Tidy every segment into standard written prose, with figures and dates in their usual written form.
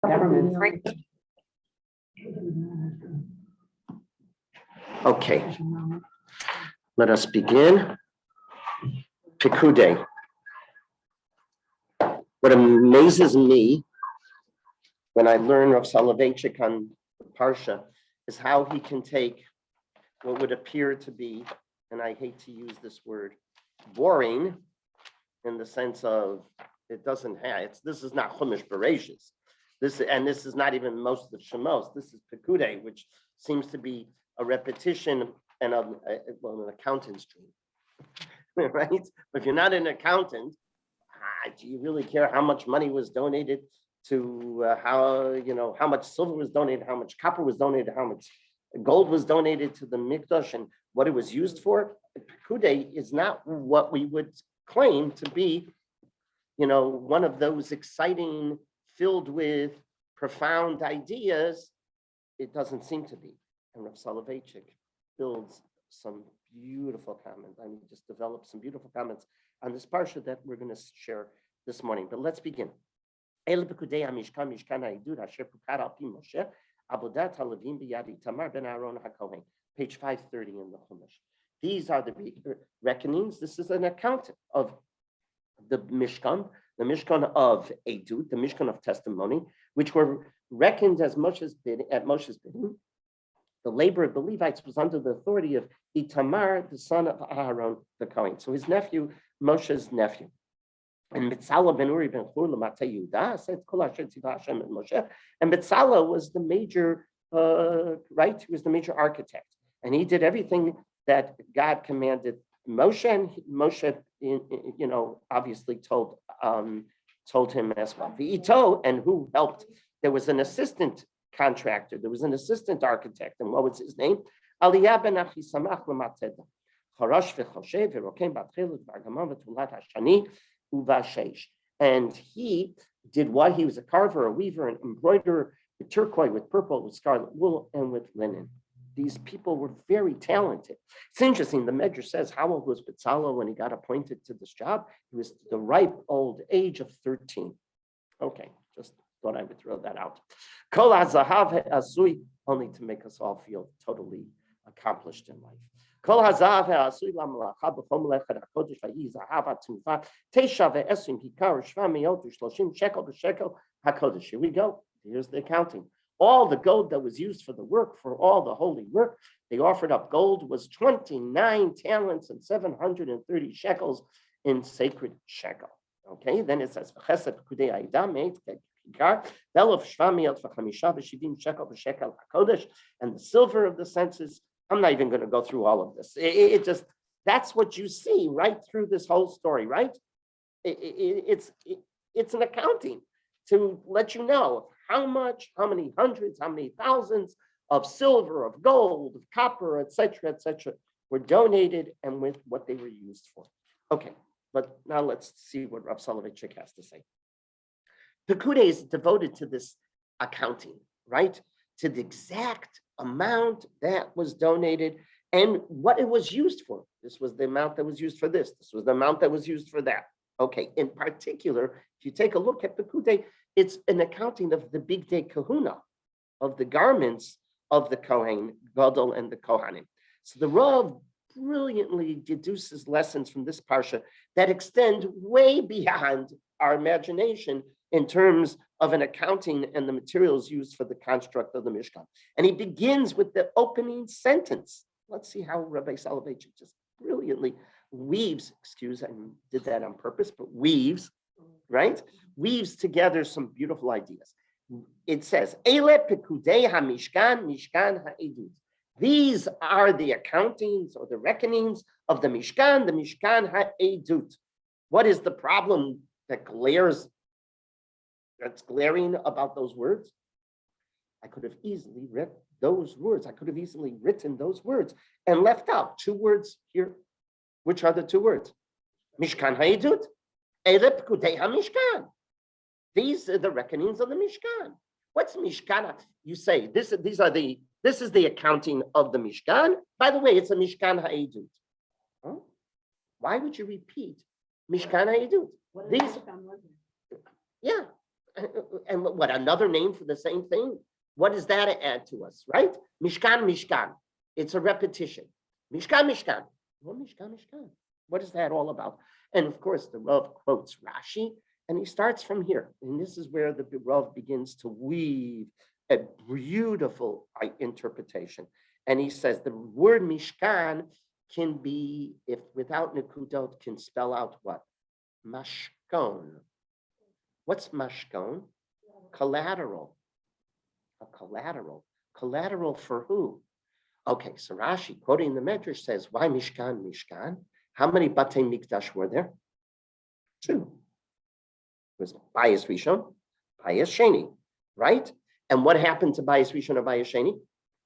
Government. Okay, let us begin. Pekudei. What amazes me when I learn of Soloveitchik on Parsha is how he can take what would appear to be, and I hate to use this word, boring, in the sense of it doesn't have, this is not Chumash Bereshis. This is not even most of the Shemos. This is Pekudei, which seems to be a repetition and an accountant's dream, right? But if you're not an accountant, do you really care how much money was donated to how much silver was donated, how much copper was donated, how much gold was donated to the Mikdash, and what it was used for? Pekudei is not what we would claim to be, one of those exciting, filled with profound ideas. It doesn't seem to be. And Rav Soloveitchik builds some beautiful comments. I mean, just develop some beautiful comments on this parsha that we're going to share this morning. But let's begin. Page 530 in the Chumash. These are the reckonings. This is an account of the Mishkan of Edut, the Mishkan of testimony, which were reckoned at Moshe's bidding. The labor of the Levites was under the authority of Itamar, the son of Aharon, the Kohen. So his nephew, Moshe's nephew. And Mitzala ben Uri ben Hur l'matei Yehuda said, "Kol asher tzivah Hashem et Moshe." And Mitzala was the major, He was the major architect, and he did everything that God commanded Moshe. And Moshe, obviously told him as well. V'ito, and who helped? There was an assistant contractor. There was an assistant architect, and what was his name? Aliyah ben Achisamach l'mateda. Charash v'choshev v'rokem b'atchilut v'argamam v'tulat hashani. And he did what? He was a carver, a weaver, an embroiderer with turquoise, with purple, with scarlet wool, and with linen. These people were very talented. It's interesting. The Medrash says, how old was Bezalel when he got appointed to this job? He was the ripe old age of 13. Okay, just thought I would throw that out. Kol hazahav asui, only to make us all feel totally accomplished in life. Kol hazahav asui lamalacha b'chol melechet hakodesh vayi zahav atzuva teisha ve'esrim hikar shva me'ot u'shloshim shekel b'shekel hakodesh. Here we go. Here's the accounting. All the gold that was used for the work, for all the holy work, they offered up gold was 29 talents and 730 shekels in sacred shekel. Okay, then it says, and the silver of the census. I'm not even going to go through all of this. It just, that's what you see right through this whole story, right? It's an accounting to let you know how many hundreds, how many thousands of silver, of gold, of copper, etc., were donated and with what they were used for. Okay, but now let's see what Rav Soloveitchik has to say. Pekudei is devoted to this accounting, right? To the exact amount that was donated and what it was used for. This was the amount that was used for this. This was the amount that was used for that. Okay, in particular, if you take a look at Pekudei, it's an accounting of the big day kahuna, of the garments of the Kohen, Gadol, and the Kohanim. So the Rav brilliantly deduces lessons from this parsha that extend way beyond our imagination in terms of an accounting and the materials used for the construct of the Mishkan. And he begins with the opening sentence. Let's see how Rabbi Soloveitchik just brilliantly weaves, I did that on purpose, but weaves, right? Weaves together some beautiful ideas. It says, Eile Pekudei HaMishkan, Mishkan HaEdut. These are the accountings or the reckonings of the Mishkan HaEdut. What is the problem that's glaring about those words? I could have easily read those words. I could have easily written those words and left out two words here. Which are the two words? Mishkan HaEdut, Eile Pekudei HaMishkan. These are the reckonings of the Mishkan. What's Mishkan? You say this is the accounting of the Mishkan. By the way, it's a Mishkan HaEdut. Huh? Why would you repeat Mishkan HaEdut? These, yeah, And what, another name for the same thing? What does that add to us, right? Mishkan, Mishkan. It's a repetition. Mishkan, Mishkan. Well, Mishkan, Mishkan. What is that all about? And of course, the Rav quotes Rashi, and he starts from here. And this is where the Rav begins to weave a beautiful interpretation. And he says the word Mishkan can be, if without Nekudot, can spell out what? Mashkon. What's mashkon? Collateral. A collateral. Collateral for who? Okay, so Rashi, quoting the Medrash, says, why Mishkan, Mishkan? How many Batei Mikdash were there? 2. It was Bayis Rishon, Bayis Sheni, right? And what happened to Bayis Rishon and Bayis Sheni?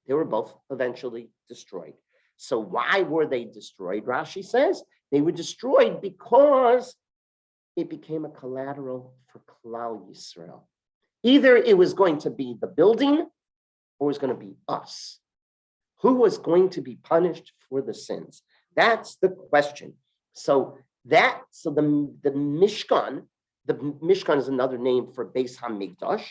They were both eventually destroyed. So why were they destroyed? Rashi says they were destroyed because it became a collateral for Klal Yisrael. Either it was going to be the building or it was going to be us. Who was going to be punished for the sins? That's the question. So the Mishkan is another name for Beis HaMikdash,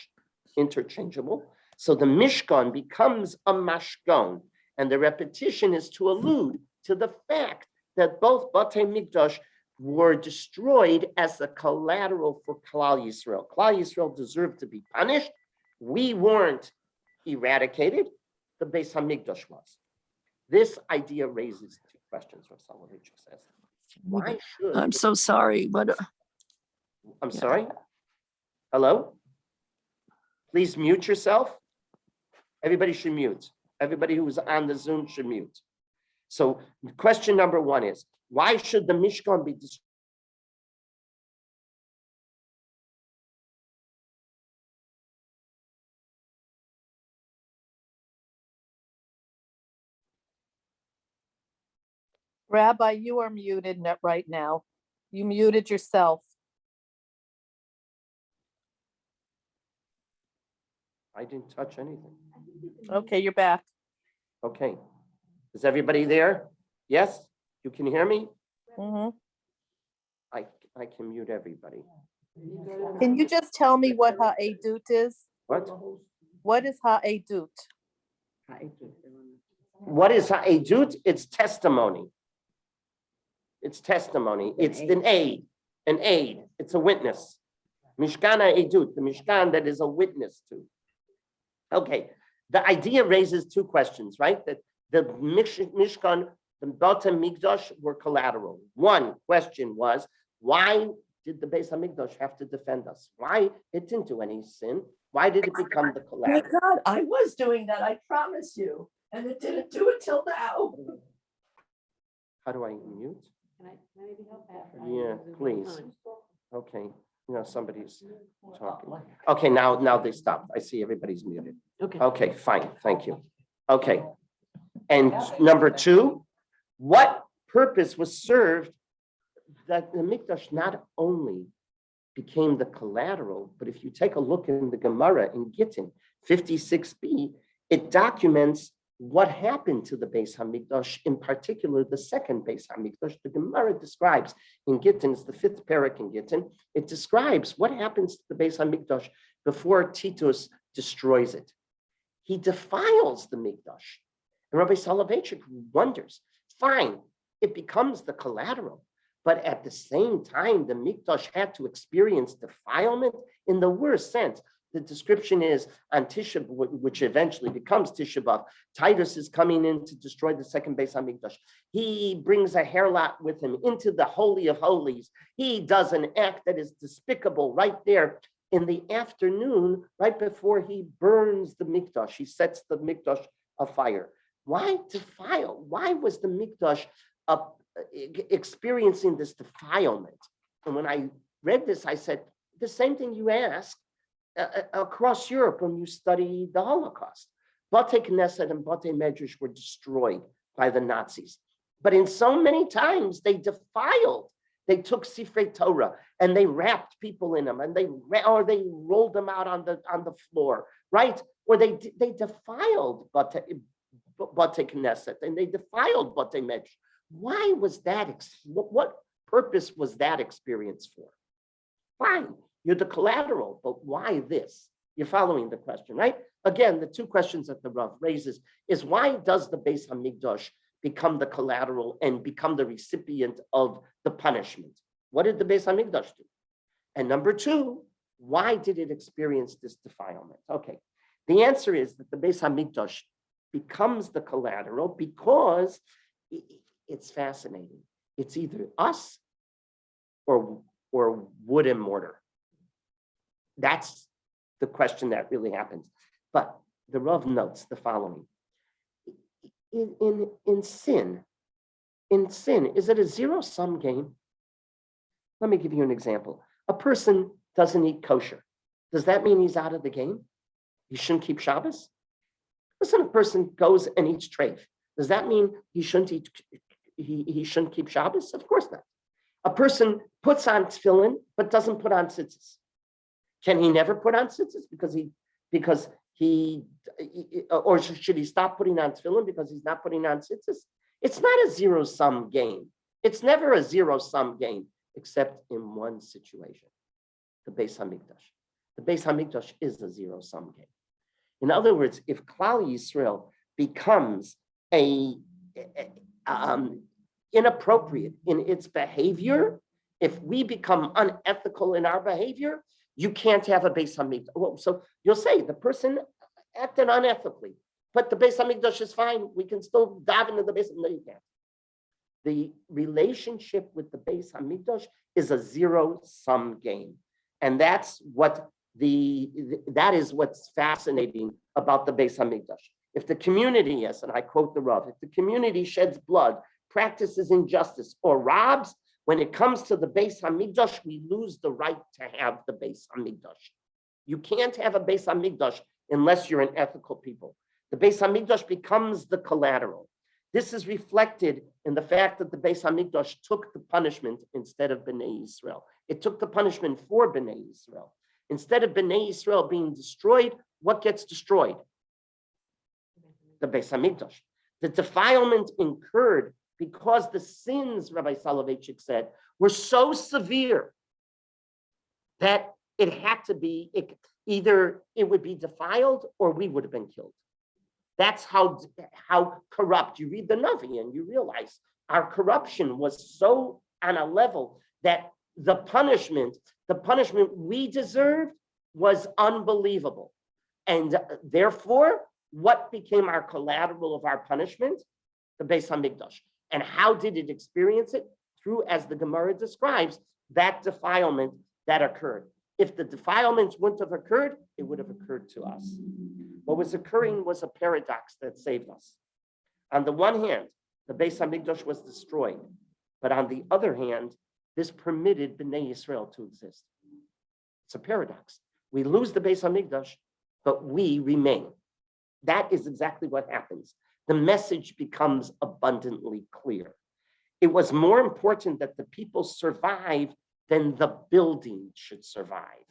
interchangeable. So the Mishkan becomes a Mashkon, and the repetition is to allude to the fact that both Batei Mikdash were destroyed as a collateral for Klal Yisrael. Klal Yisrael deserved to be punished. We weren't eradicated. The Beis HaMikdash was. This idea raises 2 questions, Rav Soloveitchik says. Why should... I'm so sorry, but... I'm sorry? Hello? Please mute yourself. Everybody should mute. Everybody who's on the Zoom should mute. So question number 1 is, why should the Mishkan be destroyed? Rabbi, you are muted right now. You muted yourself. I didn't touch anything. Okay, you're back. Okay. Is everybody there? Yes? You can hear me? Mhm. I can mute everybody. Can you just tell me what ha'edut is? What? What is ha'edut? What is ha'edut? It's testimony. It's testimony. It's an aid. An aid. It's a witness. Mishkan ha'edut, the Mishkan that is a witness to. Okay. The idea raises 2 questions, right? That the Mishkan, the Batei Mikdash were collateral. One question was, why did the Beis HaMikdash have to defend us? Why? It didn't do any sin. Why did it become the My collateral? God, I was doing that, I promise you. And it didn't do it till now. How do I mute? Can I maybe help out? Yeah, please. Okay, somebody's talking. Okay, now they stopped. I see everybody's muted. Okay. Okay, fine, thank you. Okay. And number 2, what purpose was served that the Mikdash not only became the collateral, but if you take a look in the Gemara in Gittin 56b, it documents what happened to the Beis HaMikdash, in particular the second Beis HaMikdash. The Gemara describes in Gittin, it's the 5th parak in Gittin, it describes what happens to the Beis HaMikdash before Titus destroys it. He defiles the Mikdash. And Rabbi Soloveitchik wonders, fine, it becomes the collateral, but at the same time, the Mikdash had to experience defilement in the worst sense. The description is on Tisha, which eventually becomes Tisha B'Av. Titus is coming in to destroy the second Beis HaMikdash. He brings a hairlot with him into the Holy of Holies. He does an act that is despicable right there in the afternoon, right before he burns the Mikdash. He sets the Mikdash afire. Why defile? Why was the Mikdash experiencing this defilement? And when I read this, I said, the same thing you asked across Europe when you study the Holocaust. Batei Knesset and Batei Medrash were destroyed by the Nazis. But in so many times, they defiled. They took Sifrei Torah and they wrapped people in them, and they rolled them out on the floor, right? Or they defiled Batei Knesset and they defiled Batei Medrash. Why was that? What purpose was that experience for? Fine. You're the collateral, but why this? You're following the question, right? Again, the two questions that the Rav raises is why does the Beis Hamikdash become the collateral and become the recipient of the punishment? What did the Beis Hamikdash do? And number two, why did it experience this defilement? Okay, the answer is that the Beis Hamikdash becomes the collateral because it's fascinating. It's either us or wood and mortar. That's the question that really happens. But the Rav notes the following. In sin, is it a zero-sum game? Let me give you an example. A person doesn't eat kosher. Does that mean he's out of the game? He shouldn't keep Shabbos? Listen, a person goes and eats treif. Does that mean he shouldn't eat? He shouldn't keep Shabbos? Of course not. A person puts on tefillin but doesn't put on tzitzis. Can he never put on tzitzis or should he stop putting on tefillin because he's not putting on tzitzis? It's not a zero-sum game. It's never a zero-sum game, except in one situation, the Beis Hamikdash. The Beis Hamikdash is a zero-sum game. In other words, if Klal Yisrael becomes inappropriate in its behavior, if we become unethical in our behavior, you can't have a Beis Hamikdash. Well, so you'll say the person acted unethically, but the Beis Hamikdash is fine. We can still dive into the Beis Hamikdash. No, you can't. The relationship with the Beis Hamikdash is a zero-sum game, and that is what's fascinating about the Beis Hamikdash. If the community, yes, and I quote the Rav, if the community sheds blood, practices injustice, or robs, when it comes to the Beis Hamikdash, we lose the right to have the Beis Hamikdash. You can't have a Beis Hamikdash unless you're an ethical people. The Beis Hamikdash becomes the collateral. This is reflected in the fact that the Beis Hamikdash took the punishment instead of Bnei Yisrael. It took the punishment for Bnei Yisrael. Instead of Bnei Yisrael being destroyed, what gets destroyed? The Beis Hamikdash. The defilement incurred because the sins, Rabbi Soloveitchik said, were so severe that it had to be, either it would be defiled or we would have been killed. That's how corrupt. You read the Navi and you realize our corruption was so on a level that the punishment we deserved was unbelievable. And therefore, what became our collateral of our punishment? The Beis Hamikdash. And how did it experience it? Through, as the Gemara describes, that defilement that occurred. If the defilements wouldn't have occurred, it would have occurred to us. What was occurring was a paradox that saved us. On the one hand, the Beis Hamikdash was destroyed, but on the other hand, this permitted Bnei Yisrael to exist. It's a paradox. We lose the Beis Hamikdash, but we remain. That is exactly what happens. The message becomes abundantly clear. It was more important that the people survive than the building should survive.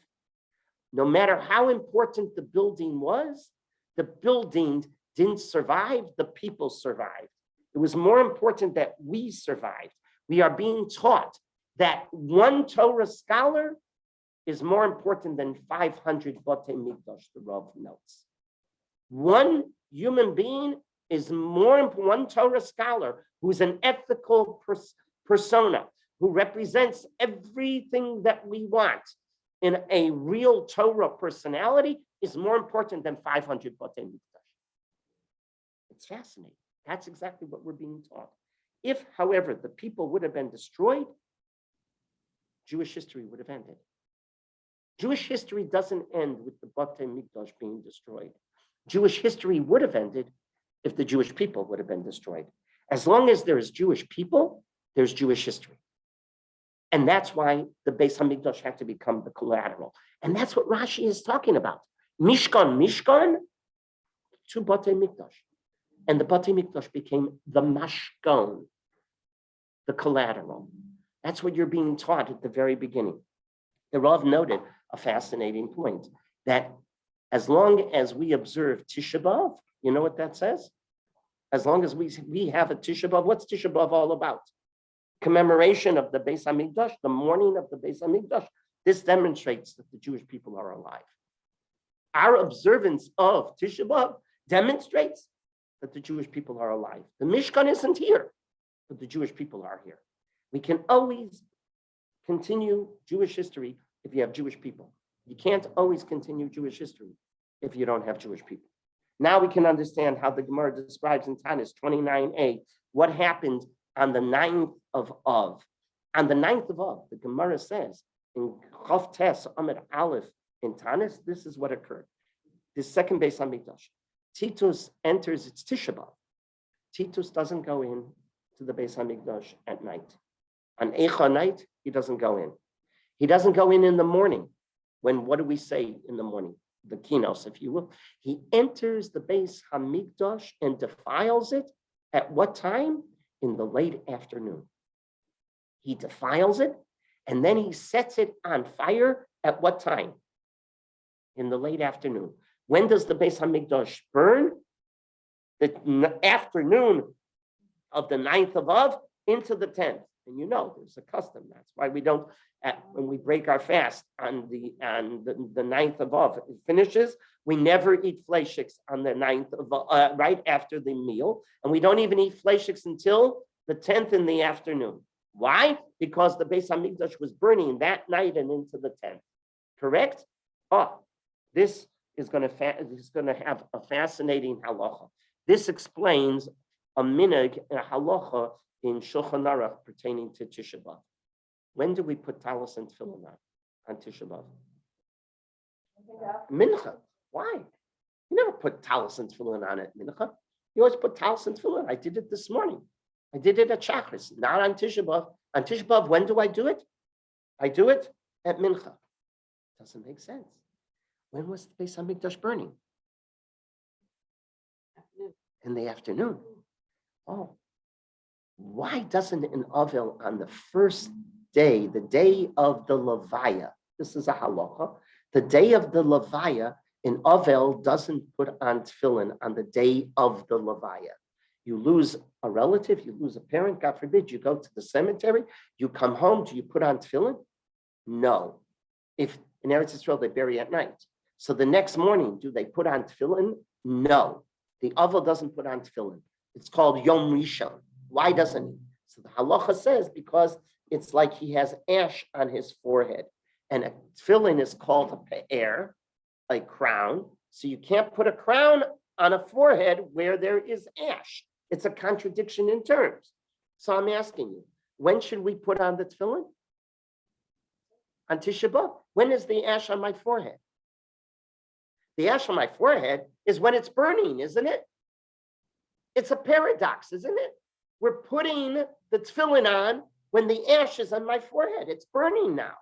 No matter how important the building was, the building didn't survive, the people survived. It was more important that we survived. We are being taught that one Torah scholar is more important than 500 Batei Mikdash, the Rav notes. One human being is more important, one Torah scholar who's an ethical persona, who represents everything that we want in a real Torah personality, is more important than 500 Batei Mikdash. It's fascinating. That's exactly what we're being taught. If, however, the people would have been destroyed, Jewish history would have ended. Jewish history doesn't end with the Batei Mikdash being destroyed. Jewish history would have ended if the Jewish people would have been destroyed. As long as there is Jewish people, there's Jewish history. And that's why the Beis Hamikdash had to become the collateral. And that's what Rashi is talking about. Mishkan, to Batei Mikdash. And the Batei Mikdash became the mashkon, the collateral. That's what you're being taught at the very beginning. The Rav noted a fascinating point, that as long as we observe Tisha B'Av, you know what that says? As long as we have a Tisha B'Av, what's Tisha B'Av all about? Commemoration of the Beis Hamikdash, the morning of the Beis Hamikdash. This demonstrates that the Jewish people are alive. Our observance of Tisha B'Av demonstrates that the Jewish people are alive. The Mishkan isn't here, but the Jewish people are here. We can always continue Jewish history if you have Jewish people. You can't always continue Jewish history if you don't have Jewish people. Now we can understand how the Gemara describes in Tanis 29a what happened on the 9th of Av. On the 9th of Av, the Gemara says in Chav Tes Amid Aleph in Tanis, this is what occurred. The second Beis Hamikdash, Titus enters its Tisha B'Av. Titus doesn't go in to the Beis Hamikdash at night. On Eicha night, he doesn't go in. He doesn't go in the morning. When, what do we say in the morning? The kinos, if you will. He enters the Beis Hamikdash and defiles it. At what time? In the late afternoon. He defiles it, and then he sets it on fire at what time? In the late afternoon. When does the Beis Hamikdash burn? The afternoon of the 9th of Av into the 10th. And you know, there's a custom. That's why we don't, when we break our fast on the 9th of Av, it finishes, we never eat fleishiks on the 9th of right after the meal. And we don't even eat fleishiks until the 10th in the afternoon. Why? Because the Beis Hamikdash was burning that night and into the 10th. Correct? Oh, this is going to have a fascinating halacha. This explains a minhag and a halacha in Shulchan Aruch pertaining to Tisha B'Av. When do we put talis and tefillin on Tisha B'Av? Mincha. Why? You never put talis and tefillin on at Mincha. You always put talis and tefillin. I did it this morning. I did it at Shachris, not on Tisha B'Av. On Tisha B'Av, when do I do it? I do it at Mincha. Doesn't make sense. When was the Beis Hamikdash burning? In the afternoon. Oh. Why doesn't an Avel on the first day, the day of the Levaya, this is a halacha, the day of the Levaya, an Avel doesn't put on tefillin on the day of the Levaya. You lose a relative, you lose a parent, God forbid, you go to the cemetery, you come home, do you put on tefillin? No. If in Eretz Yisrael they bury at night. So the next morning, do they put on tefillin? No. The Avel doesn't put on tefillin. It's called Yom Rishon. Why doesn't he? So the halacha says because it's like he has ash on his forehead. And a tefillin is called a pe'er, a crown. So you can't put a crown on a forehead where there is ash. It's a contradiction in terms. So I'm asking you, when should we put on the tefillin? On Tisha B'Av. When is the ash on my forehead? The ash on my forehead is when it's burning, isn't it? It's a paradox, isn't it? We're putting the tefillin on when the ash is on my forehead. It's burning now.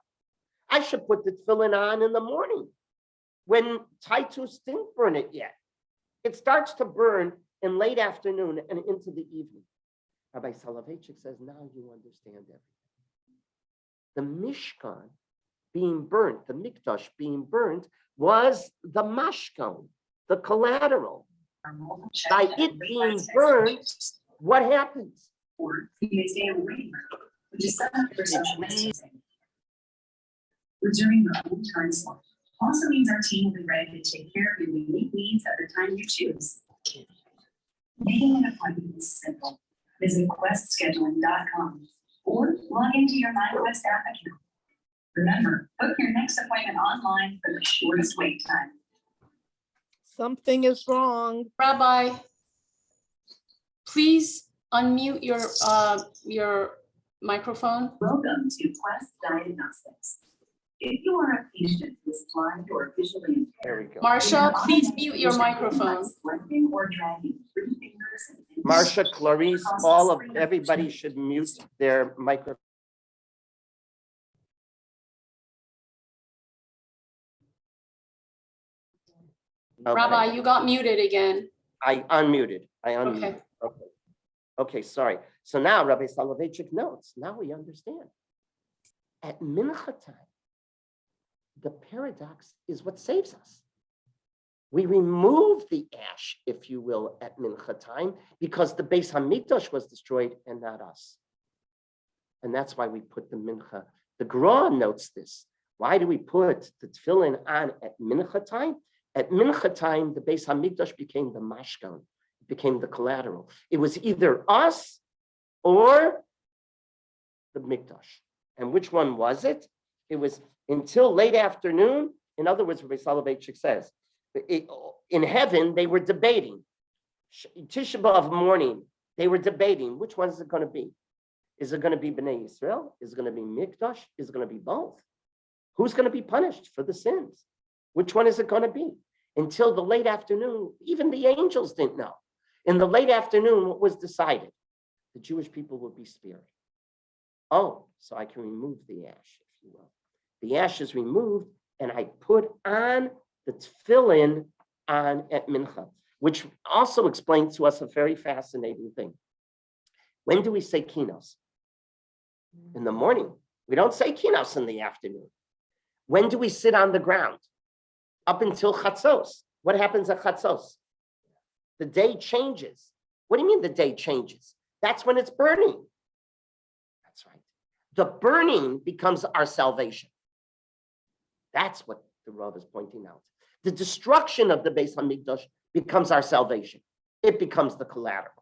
I should put the tefillin on in the morning when Titus didn't burn it yet. It starts to burn in late afternoon and into the evening. Rabbi Soloveitchik says, now you understand everything. The Mishkan being burnt, the Mikdash being burnt, was the mashkon, the collateral. By it being burned, what happens? Or you may stay on the waiting room, which is set up for social distancing. Reserving your own time slot also means our team will be ready to take care of your unique needs at the time you choose. Making an appointment is simple. Visit questscheduling.com or log into your MyQuest app account. Remember, book your next appointment online for the shortest wait time. Something is wrong. Rabbi, please unmute your microphone. Welcome to Quest Diagnostics. If you are a patient who is blind or visually There impaired, we go. Marsha, please mute your microphone. selecting or dragging three fingers and Marsha, Clarice, everybody should mute their microphone. Okay. Rabbi, you got muted again. I unmuted. Okay. Okay, sorry. So now Rabbi Soloveitchik notes, now we understand. At Mincha time, the paradox is what saves us. We remove the ash, if you will, at Mincha time because the Beis Hamikdash was destroyed and not us. And that's why we put the Mincha. The Gra notes this. Why do we put the tefillin on at mincha time? At mincha time, the Beis Hamikdash became the mashkan, became the collateral. It was either us or the mikdash. And which one was it? It was until late afternoon. In other words, Rabbi Soloveitchik says, in heaven, they were debating. Tisha B'Av morning, they were debating, which one is it going to be? Is it going to be Bnei Yisrael? Is it going to be Mikdash? Is it going to be both? Who's going to be punished for the sins? Which one is it going to be? Until the late afternoon, even the angels didn't know. In the late afternoon, what was decided? The Jewish people would be spared. Oh, so I can remove the ash, if you will. The ash is removed, and I put on the tefillin on at mincha, which also explains to us a very fascinating thing. When do we say kinos? In the morning. We don't say kinos in the afternoon. When do we sit on the ground? Up until chatzos. What happens at chatzos? The day changes. What do you mean the day changes? That's when it's burning. That's right. The burning becomes our salvation. That's what the Rav is pointing out. The destruction of the Beis Hamikdash becomes our salvation. It becomes the collateral.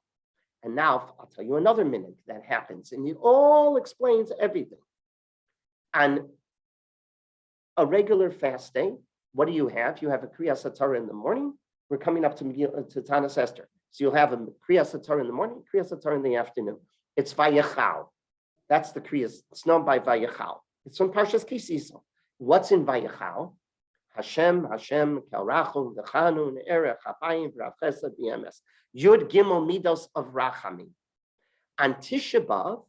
And now I'll tell you another minute that happens, and it all explains everything. On a regular fast day, what do you have? You have a Kriyas HaTorah in the morning. We're coming up to Tanas Esther. So you'll have a Kriyas HaTorah in the morning, Kriyas HaTorah in the afternoon. It's Vayechal. That's the Kriyas. It's known by Vayechal. It's from Parshas Kisisa. What's in Vayechal? Hashem, Kel Rachum, V'chanu, Ne'erech, Hapayim, V'rav Chesed, B'yemes. Yud Gimel Midos of Rachamim. On Tisha B'Av,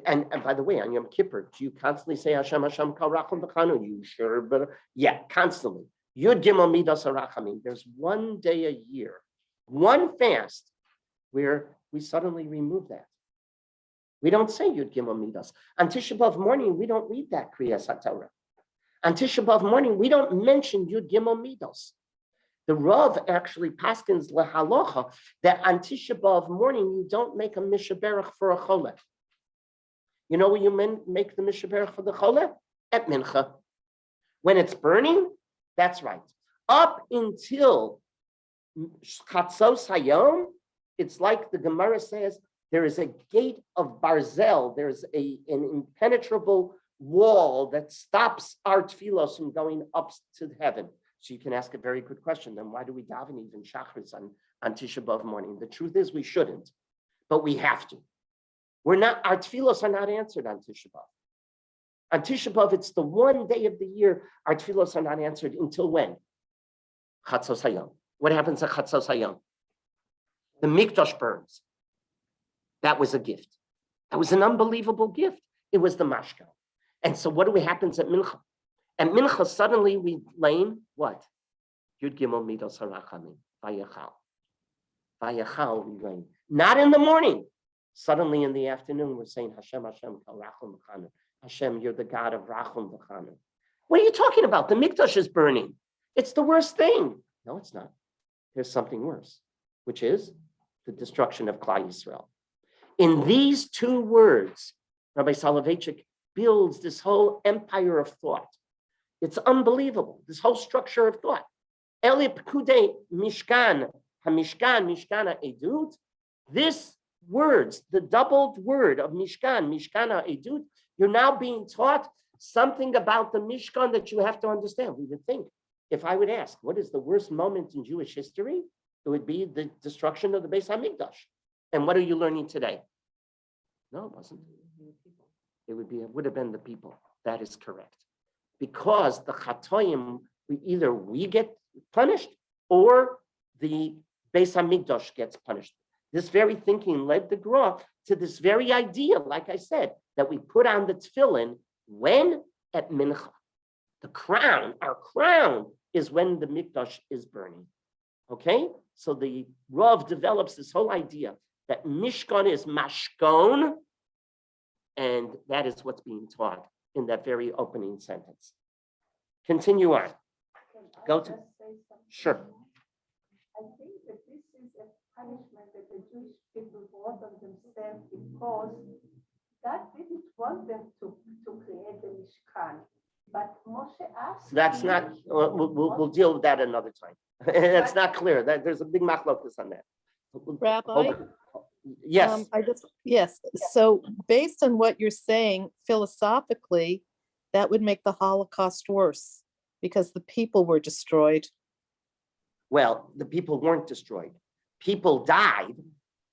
and by the way, on Yom Kippur, do you constantly say Hashem, Kel Rachum, V'chanu? You sure? But yeah, constantly. Yud Gimel Midos of Rachamim. There's one day a year, one fast, where we suddenly remove that. We don't say Yud Gimel Midos. On Tisha B'Av morning, we don't read that Kriyas HaTorah. On Tisha B'Av morning, we don't mention Yud Gimel Midos. The Rav actually paskins lahalocha that on Tisha B'Av morning, you don't make a mishaberach for a choleh. You know where you make the mishaberach for the choleh? At mincha. When it's burning, that's right. Up until chatzos hayom, it's like the Gemara says, there is a gate of barzel. There's an impenetrable wall that stops our tefillos from going up to heaven. So you can ask a very good question. Then why do we daven even shachris on Tisha B'Av morning? The truth is we shouldn't, but we have to. We're not, our tefillos are not answered on Tisha B'Av. On Tisha B'Av, it's the one day of the year our tefillos are not answered until when? Chatzos hayom. What happens at Chatzos hayom? The mikdash burns. That was a gift. That was an unbelievable gift. It was the mashka. And so what happens at mincha? At mincha, suddenly we lane what? Yud Gimel Midos Harachamim. Vayechal. Vayechal we lane. Not in the morning. Suddenly in the afternoon, we're saying Hashem, Kel Rachum V'chanu. Hashem, you're the God of Rachum V'chanu. What are you talking about? The mikdash is burning. It's the worst thing. No, it's not. There's something worse, which is the destruction of Klal Yisrael. In these two words, Rabbi Soloveitchik builds this whole empire of thought. It's unbelievable, this whole structure of thought. Eli Pekudei Mishkan, HaMishkan, Mishkan HaEdut, this words, the doubled word of Mishkan, Mishkan HaEdut, you're now being taught something about the Mishkan that you have to understand. We would think, if I would ask, what is the worst moment in Jewish history? It would be the destruction of the Beis HaMikdash. And what are you learning today? No, it wasn't. It would have been the people. That is correct. Because the chatoim, either we get punished or the Beis HaMikdash gets punished. This very thinking led the Gra to this very idea, like I said, that we put on the tefillin when? At mincha. The crown, our crown, is when the Mikdash is burning. Okay? So the Rav develops this whole idea that Mishkan is mashkon, and that is what's being taught in that very opening sentence. Continue on. Go to, sure. I think that this is a punishment that the Jewish people brought on themselves because God didn't want them to create the Mishkan. But Moshe asked. That's me- not, we'll deal with that another time. It's not clear, that there's a big machlokus on that. Hold Rabbi? on. Yes, Yes, so based on what you're saying, philosophically, that would make the Holocaust worse because the people were destroyed. well, the people weren't destroyed. People died,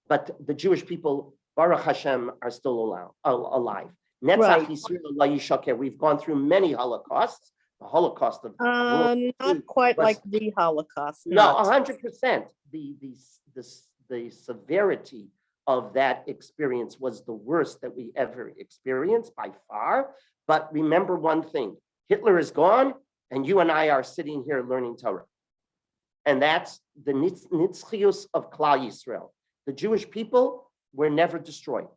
but the Jewish people, Baruch Hashem, are still alive. Netzach Right. Yisrael lo yishaker. We've gone through many Holocausts. The Holocaust of World War II Not quite was- like the Holocaust. No, not. 100%. The severity of that experience was the worst that we ever experienced by far. But remember one thing, Hitler is gone and you and I are sitting here learning Torah. And that's the nitzchius of Klal Yisrael. The Jewish people were never destroyed.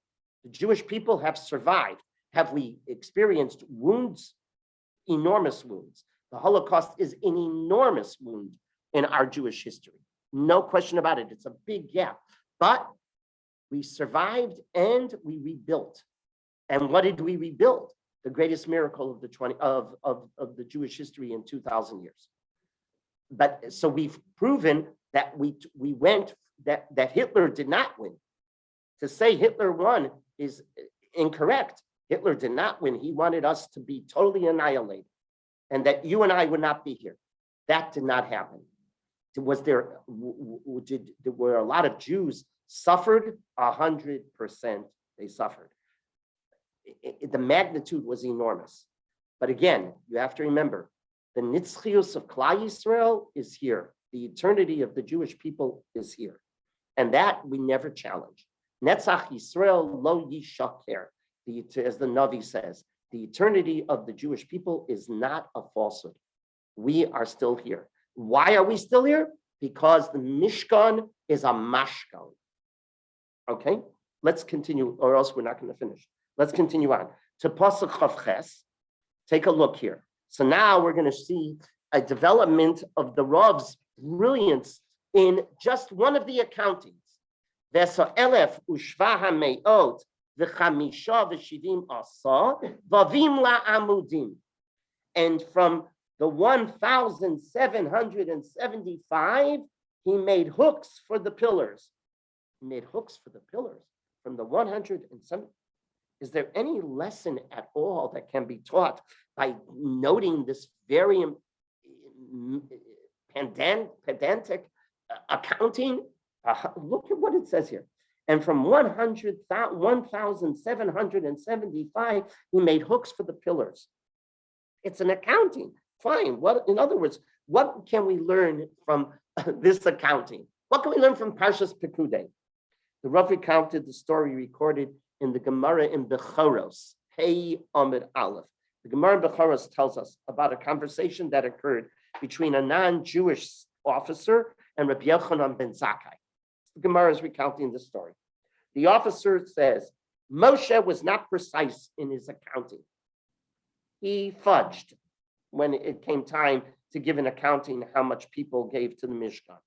The Jewish people have survived. Have we experienced wounds? Enormous wounds. The Holocaust is an enormous wound in our Jewish history. No question about it. It's a big gap. But we survived and we rebuilt. And what did we rebuild? The greatest miracle of the Jewish history in 2,000 years. But so we've proven that that Hitler did not win. To say Hitler won is incorrect. Hitler did not win. He wanted us to be totally annihilated, and that you and I would not be here. That did not happen. Were a lot of Jews suffered? 100% they suffered. The magnitude was enormous. But again, you have to remember, the nitzchius of Klal Yisrael is here. The eternity of the Jewish people is here. And that we never challenge. Netzach Yisrael lo yishaker. As the Navi says, the eternity of the Jewish people is not a falsehood. We are still here. Why are we still here? Because the Mishkan is a mashkan. Okay, let's continue, or else we're not going to finish. Let's continue on. To Pasuk Chav Ches, take a look here. So now we're going to see a development of the Rav's brilliance in just one of the accountings. V'so elef ushva hameot v'chamisha v'shivim asa vavim la'amudim. And from the 1,775, he made hooks for the pillars. He made hooks for the pillars from the 107. Is there any lesson at all that can be taught by noting this very pedantic accounting? Look at what it says here. And from 1,775, he made hooks for the pillars. It's an accounting. Fine. In other words, what can we learn from this accounting? What can we learn from Parshas Pekudei? The Rav recounted the story recorded in the Gemara in Bechoros, Pei Amid Aleph. The Gemara in Bechoros tells us about a conversation that occurred between a non-Jewish officer and Rabbi Yochanan ben Zakkai. The Gemara is recounting the story. The officer says, Moshe was not precise in his accounting. He fudged when it came time to give an accounting how much people gave to the Mishkan.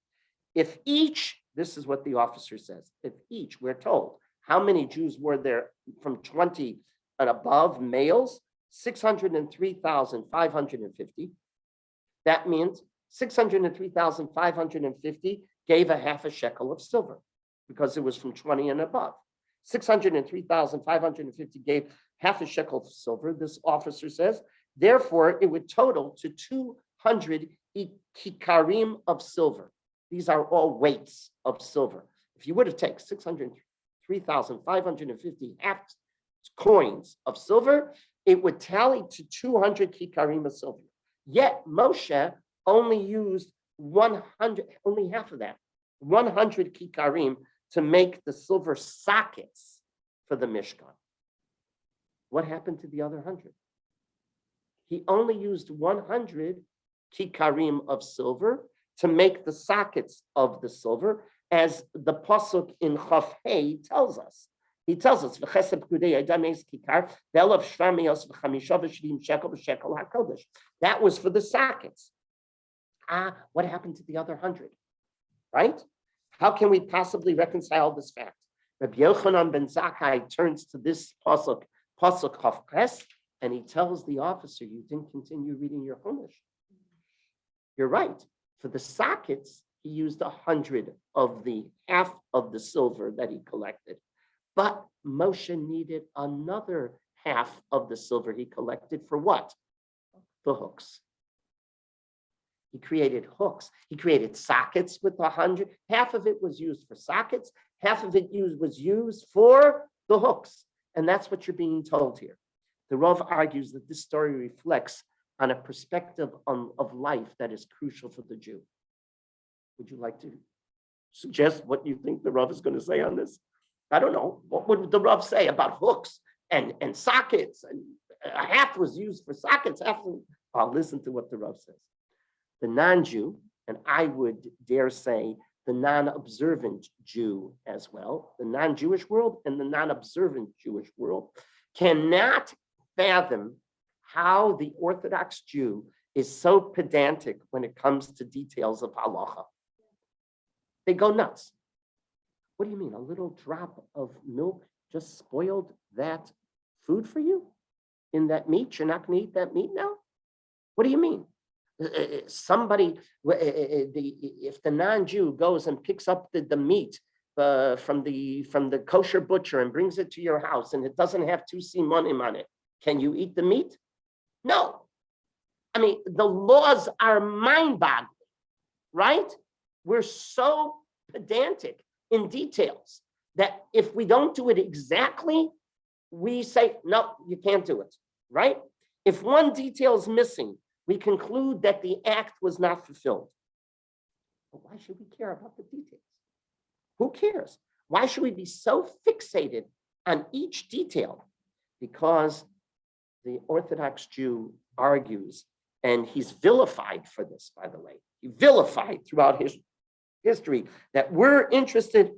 If each, this is what the officer says, if each, we're told, how many Jews were there from 20 and above males? 603,550. That means 603,550 gave a half a shekel of silver because it was from 20 and above. 603,550 gave half a shekel of silver, this officer says. Therefore, it would total to 200 kikarim of silver. These are all weights of silver. If you would have taken 603,550 half coins of silver, it would tally to 200 kikarim of silver. Yet Moshe only used 100, only half of that, 100 kikarim to make the silver sockets for the Mishkan. What happened to the other 100? He only used 100 kikarim of silver to make the sockets of the silver, as the pasuk in Chav Hey tells us. He tells us, that was for the sockets. What happened to the other 100? Right? How can we possibly reconcile this fact? Rabbi Yochanan ben Zakkai turns to this pasuk Chav Ches, And he tells the officer, you didn't continue reading your Chumash. You're right. For the sockets, he used 100 of the half of the silver that he collected. But Moshe needed another half of the silver he collected for what? The hooks. He created hooks. He created sockets with 100. Half of it was used for sockets. Half of it was used for the hooks. And that's what you're being told here. The Rav argues that this story reflects on a perspective of life that is crucial for the Jew. Would you like to suggest what you think the Rav is going to say on this? I don't know. What would the Rav say about hooks and sockets? And half was used for sockets. I'll listen to what the Rav says. The non-Jew, and I would dare say the non-observant Jew as well, the non-Jewish world and the non-observant Jewish world, cannot fathom how the Orthodox Jew is so pedantic when it comes to details of halacha. They go nuts. What do you mean? A little drop of milk just spoiled that food for you? In that meat? You're not going to eat that meat now? What do you mean? Somebody, if the non-Jew goes and picks up the meat from the kosher butcher and brings it to your house and it doesn't have 2 simonim on it, can you eat the meat? No. I mean, the laws are mind-boggling, right? We're so pedantic in details that if we don't do it exactly, we say, no, you can't do it, right? If one detail is missing, we conclude that the act was not fulfilled. But why should we care about the details? Who cares? Why should we be so fixated on each detail? Because the Orthodox Jew argues, and he's vilified for this, by the way. He vilified throughout his history that we're interested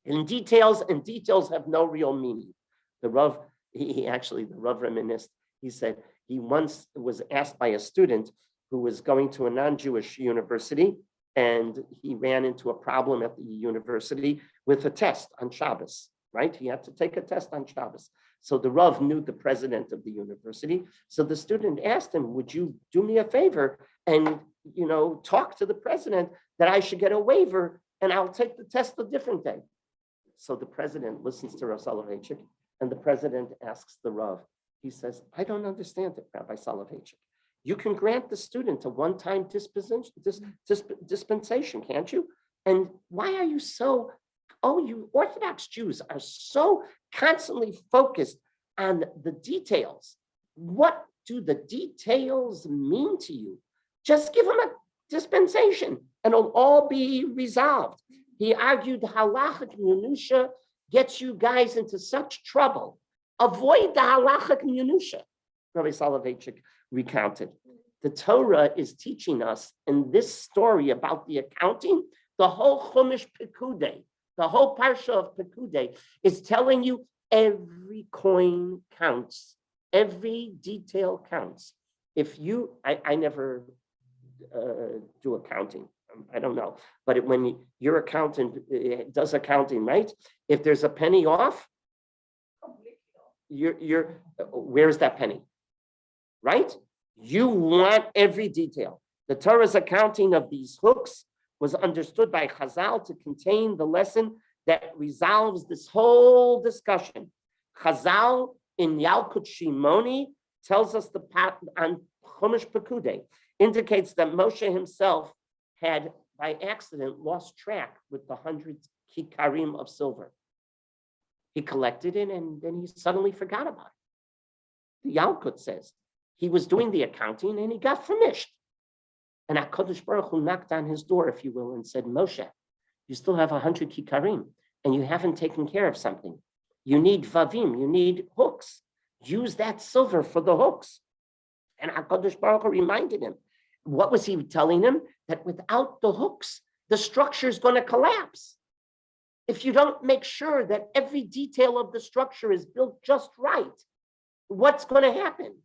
in details, and details have no real meaning. The Rav, the Rav reminisced. He said he once was asked by a student who was going to a non-Jewish university, and he ran into a problem at the university with a test on Shabbos, right? He had to take a test on Shabbos. So the Rav knew the president of the university. So the student asked him, would you do me a favor and, talk to the president that I should get a waiver and I'll take the test a different day. So the president listens to Rav Soloveitchik, and the president asks the Rav. He says, I don't understand it, Rabbi Soloveitchik. You can grant the student a one-time dispensation, can't you? And why are you so, you Orthodox Jews are so constantly focused on the details. What do the details mean to you? Just give them a dispensation and it'll all be resolved. He argued halachic minusha gets you guys into such trouble. Avoid the halachic minusha. Rabbi Soloveitchik recounted. The Torah is teaching us in this story about the accounting, the whole Chumash Pekudei, the whole parsha of Pekudei is telling you every coin counts, every detail counts. If you, I never do accounting, I don't know, but when your accountant does accounting, right? If there's a penny off, where's that penny, right? You want every detail. The Torah's accounting of these hooks was understood by Chazal to contain the lesson that resolves this whole discussion. Chazal in Yalkut Shimoni tells us the path on Chumash Pekudei indicates that Moshe himself had by accident lost track with the 100 kikarim of silver. He collected it and then he suddenly forgot about it. The Yalkut says he was doing the accounting and he got finished. And HaKadosh Baruch Hu knocked on his door, if you will, and said, Moshe, you still have 100 kikarim and you haven't taken care of something. You need vavim, you need hooks. Use that silver for the hooks. And HaKadosh Baruch Hu reminded him. What was he telling him? That without the hooks, the structure is going to collapse. If you don't make sure that every detail of the structure is built just right, what's going to happen?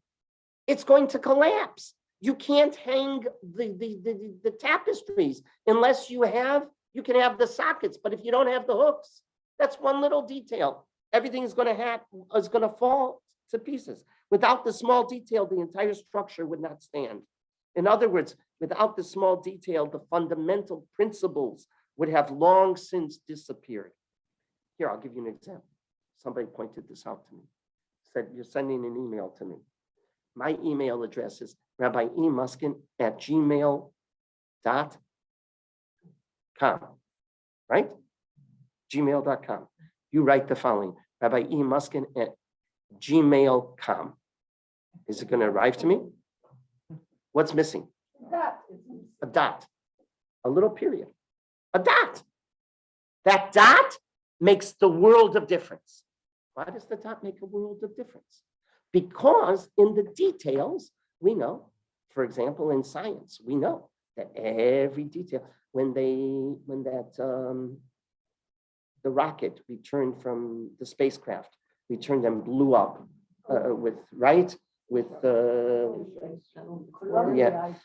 It's going to collapse. You can't hang the tapestries unless you can have the sockets, but if you don't have the hooks, that's one little detail. Everything is going to fall to pieces. Without the small detail, the entire structure would not stand. In other words, without the small detail, the fundamental principles would have long since disappeared. Here, I'll give you an example. Somebody pointed this out to me. Said, you're sending an email to me. My email address is rabbimuskin@gmail.com, right? gmail.com. You write the following, rabbimuskin@gmail.com. Is it going to arrive to me? What's missing? That is. A dot, a little period, a dot. That dot makes the world of difference. Why does the dot make a world of difference? Because in the details, we know, for example, in science, we know that every detail, the rocket returned from the spacecraft, returned and blew up with Colombia,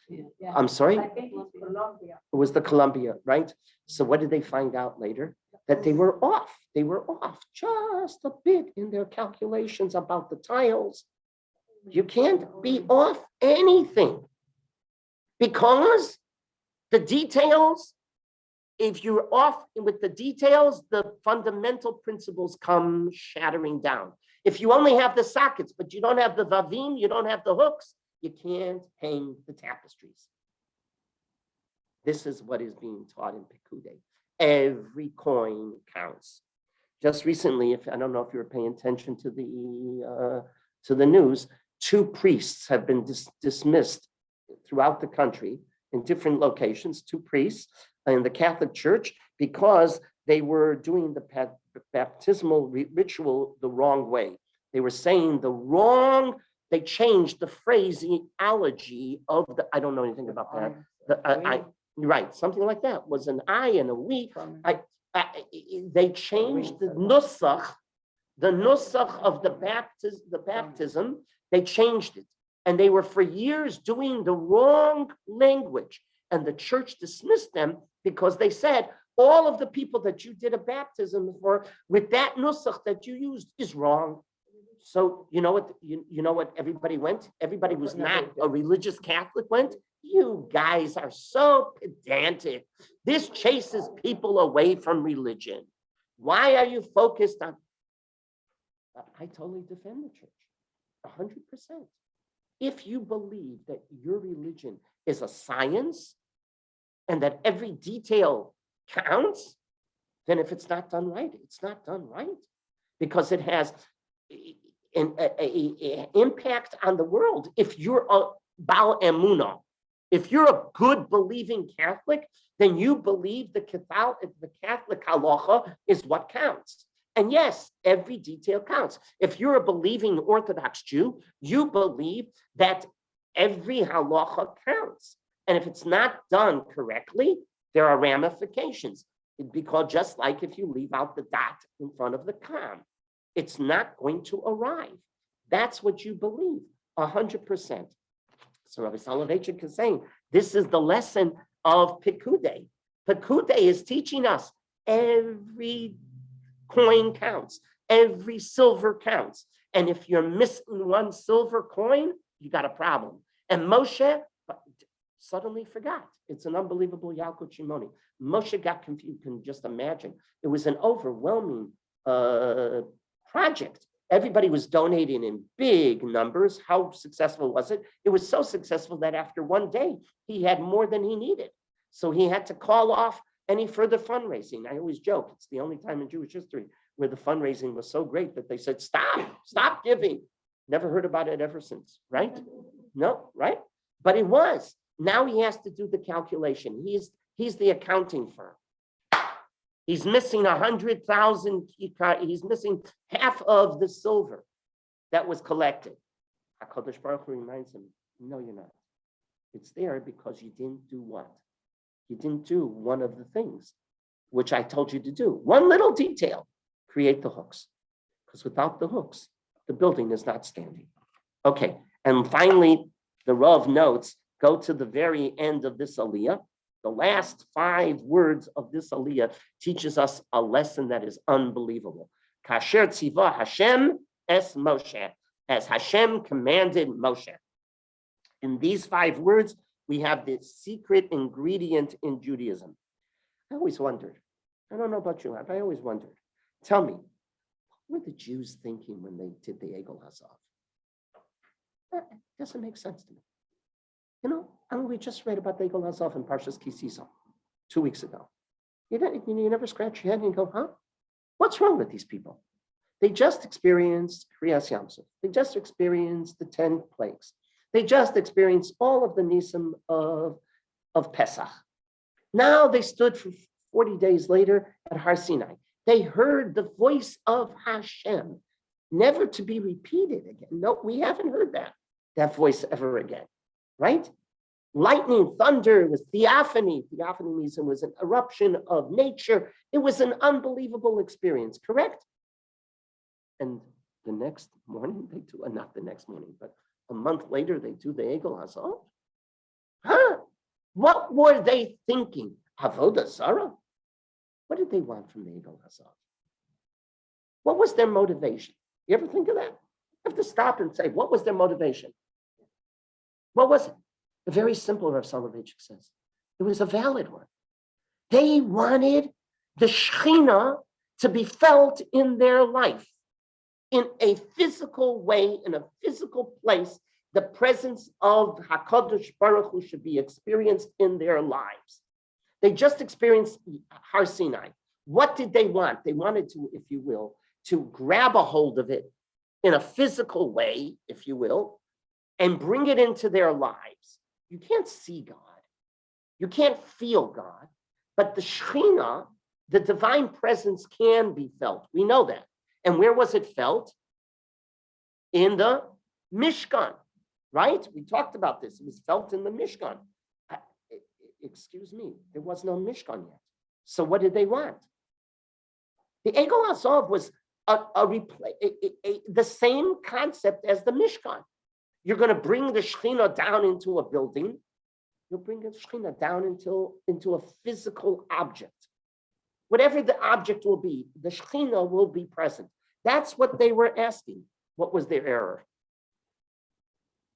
I'm sorry? I think it's Colombia. It was the Columbia, right? So what did they find out later? That they were off. They were off just a bit in their calculations about the tiles. You can't be off anything because the details, if you're off with the details, the fundamental principles come shattering down. If you only have the sockets, but you don't have the vavim, you don't have the hooks, you can't hang the tapestries. This is what is being taught in Pekudei. Every coin counts. Just recently, I don't know if you were paying attention to the news, 2 priests have been dismissed throughout the country in different locations, 2 priests in the Catholic Church, because they were doing the baptismal ritual the wrong way. They were saying they changed the phraseology of the, I don't know anything about that. Right, something like that, was an I and a we. They changed the nusach of the baptism, they changed it. And they were for years doing the wrong language. And the church dismissed them because they said, all of the people that you did a baptism for with that nusach that you used is wrong. So you know what everybody went? Everybody who's not a religious Catholic went. You guys are so pedantic. This chases people away from religion. Why are you focused on? I totally defend the church, 100%. If you believe that your religion is a science and that every detail counts, then if it's not done right, it's not done right, because it has an impact on the world. If you're a Baal Emunah, if you're a good believing Catholic, then you believe the Catholic halacha is what counts. And yes, every detail counts. If you're a believing Orthodox Jew, you believe that every halacha counts. And if it's not done correctly, there are ramifications. It'd be called just like if you leave out the dot in front of the com. It's not going to arrive. That's what you believe, 100%. So Rabbi Soloveitchik is saying, this is the lesson of Pekudei. Pekudei is teaching us every coin counts, every silver counts. And if you're missing one silver coin, you got a problem. And Moshe suddenly forgot. It's an unbelievable Yalkut Shimoni. Moshe got confused. You can just imagine. It was an overwhelming project. Everybody was donating in big numbers. How successful was it? It was so successful that after one day, he had more than he needed. So he had to call off any further fundraising. I always joke, it's the only time in Jewish history where the fundraising was so great that they said, stop giving. Never heard about it ever since, right? No, right? But it was. Now he has to do the calculation. He's the accounting firm. He's missing 100,000. He's missing half of the silver that was collected. HaKadosh Baruch Hu reminds him, no, you're not. It's there because you didn't do what? You didn't do one of the things which I told you to do. One little detail, create the hooks. Because without the hooks, the building is not standing. Okay, and finally, the Rav notes, go to the very end of this aliyah. The last 5 words of this aliyah teaches us a lesson that is unbelievable. Kasher tziva Hashem es Moshe. as Hashem commanded Moshe. In these 5 words, we have the secret ingredient in Judaism. I always wondered, I don't know about you, but I always wondered, tell me, what were the Jews thinking when they did the Egel Hazav? That doesn't make sense to me. You know, I mean, we just read about the Egel Hazav in Parshas Ki Sisa 2 weeks ago. You never scratch your head and go, huh? What's wrong with these people? They just experienced Kriyas Yamsuf. They just experienced the 10 plagues. They just experienced all of the Nisim of Pesach. Now they stood for 40 days later at Har Sinai. They heard the voice of Hashem, never to be repeated again. No, we haven't heard that voice ever again, right? Lightning, thunder, was theophany. Theophany means it was an eruption of nature. It was an unbelievable experience, correct? And the next morning, they do, not the next morning, but a month later, they do the Egel Hazav. Huh? What were they thinking? Avodah Zarah? What did they want from the Egel Hazav? What was their motivation? You ever think of that? You have to stop and say, what was their motivation? What was it? A very simple, Rav Soloveitchik says. It was a valid one. They wanted the Shekhinah to be felt in their life. In a physical way, in a physical place, the presence of HaKadosh Baruch Hu should be experienced in their lives. They just experienced Har Sinai. What did they want? They wanted to, if you will, to grab a hold of it in a physical way, if you will, and bring it into their lives. You can't see God. You can't feel God, but the Shekhinah, the divine presence, can be felt. We know that. And where was it felt? In the Mishkan, right? We talked about this. It was felt in the Mishkan. Excuse me, there was no Mishkan yet. So what did they want? The Egel Hazav was the same concept as the Mishkan. You're going to bring the Shekhinah down into a building. You'll bring the Shekhinah down into a physical object. Whatever the object will be, the Shekhinah will be present. That's what they were asking. What was their error?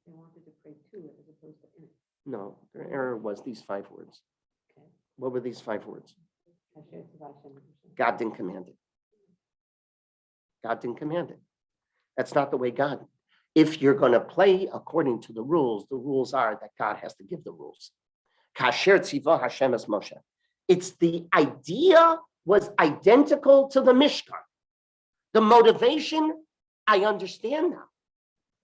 They wanted to pray to it as opposed to in it. No, their error was these 5 words. Okay. What were these 5 words? Hashem Tzivah Hashem. God didn't command it. God didn't command it. That's not the way God. If you're going to play according to the rules are that God has to give the rules. Kasher tzivah Hashem es Moshe. It's the idea was identical to the Mishkan. The motivation, I understand now.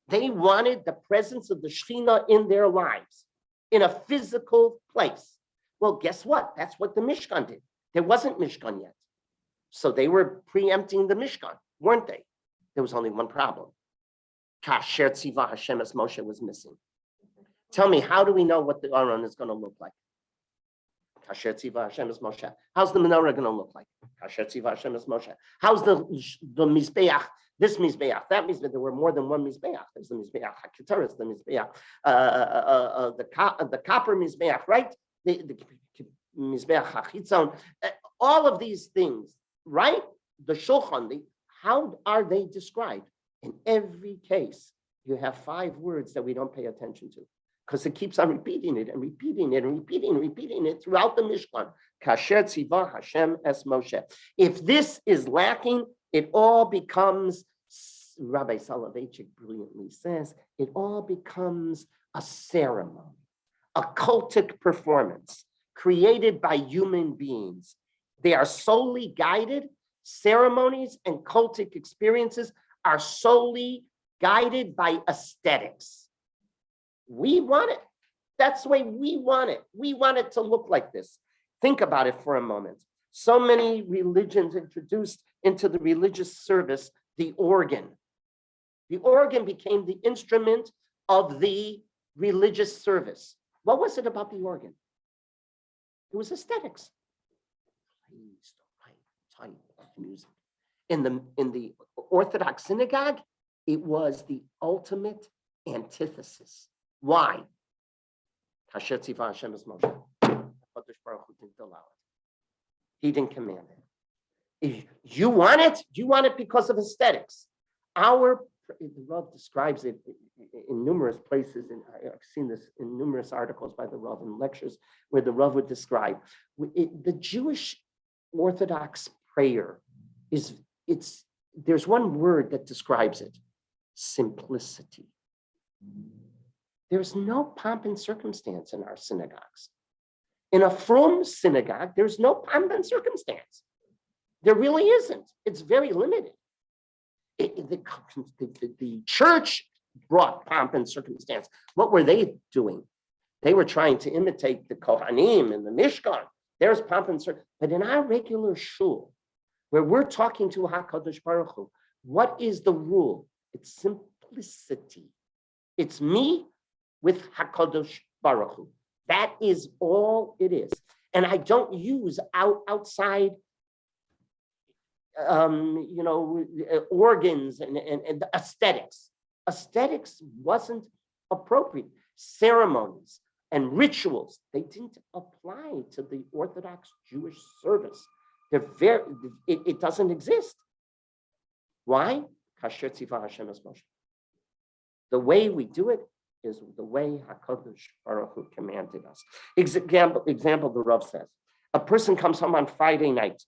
They wanted the presence of the Shekhinah in their lives, in a physical place. Well, guess what? That's what the Mishkan did. There wasn't Mishkan yet. So they were preempting the Mishkan, weren't they? There was only one problem. Kasher tzivah Hashem es Moshe was missing. Tell me, how do we know what the Aron is going to look like? Kasher tzivah Hashem es Moshe. How's the menorah going to look like? Kasher tzivah Hashem es Moshe. How's the Mizbeach, this Mizbeach, that Mizbeach? There were more than one Mizbeach. There's the Mizbeach HaKetaris, the Mizbeach, the copper Mizbeach, right? The Mizbeach HaChitzon. All of these things, right? The Shulchan, how are they described? In every case, you have 5 words that we don't pay attention to because it keeps on repeating it and repeating it and repeating it throughout the Mishkan. Kasher tzivah Hashem es Moshe. If this is lacking, it all becomes, Rabbi Soloveitchik brilliantly says, it all becomes a ceremony, a cultic performance created by human beings. They are solely guided. Ceremonies and cultic experiences are solely guided by aesthetics. We want it. That's the way we want it. We want it to look like this. Think about it for a moment. So many religions introduced into the religious service the organ. The organ became the instrument of the religious service. What was it about the organ? It was aesthetics. Plays the right type of music. In the Orthodox synagogue, it was the ultimate antithesis. Why? Kasher tzivah Hashem es Moshe. HaKadosh Baruch Hu didn't allow it. He didn't command it. If you want it, you want it because of aesthetics. Our the Rav describes it in numerous places, and I've seen this in numerous articles by the Rav and lectures where the Rav would describe the Jewish Orthodox prayer there's one word that describes it: simplicity. There's no pomp and circumstance in our synagogues. In a frum synagogue, there's no pomp and circumstance. There really isn't. It's very limited. The church brought pomp and circumstance. What were they doing? They were trying to imitate the Kohanim and the Mishkan. There's pomp and circumstance. But in our regular shul, where we're talking to HaKadosh Baruch Hu, what is the rule? It's simplicity. It's me with HaKadosh Baruch Hu. That is all it is. And I don't use outside organs and aesthetics. Aesthetics wasn't appropriate. Ceremonies and rituals, they didn't apply to the Orthodox Jewish service. It doesn't exist. Why? The way we do it is the way HaKadosh Baruch Hu commanded us. Example, the Rav says, a person comes home on Friday night,